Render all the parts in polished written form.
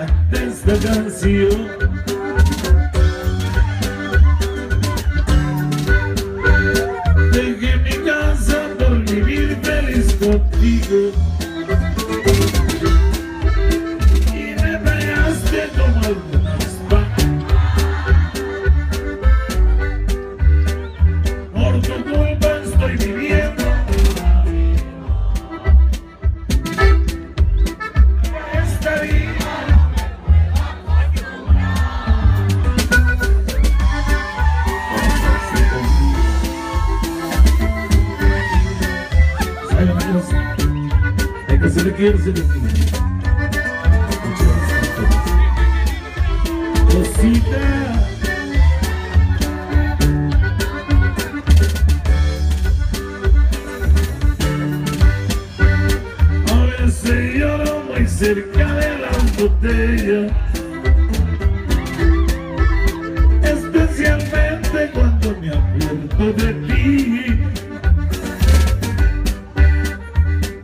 cante esta canción. Dejé mi casa por vivir feliz contigo y me pegaste como algunas patas. Por tu culpa estoy viviendo esta vida. Hay que se le quiere, se le quiere. Cosita. A veces lloro muy cerca de las botellas, especialmente cuando me acuerdo de ti.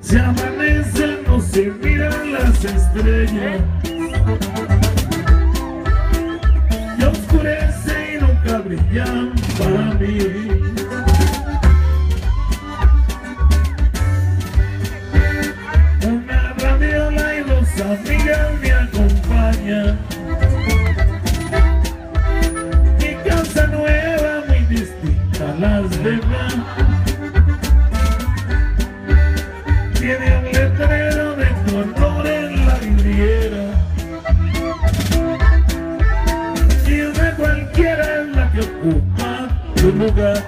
Se amanece, no se miran las estrellas, y oscurece y nunca brillan para mí. Una radiola y dos amigas me acompañan. Mi casa nueva muy distinta a las demás. Tiene un letrero de tu honor en la vidriera, y una cualquiera es la que ocupa tu lugar.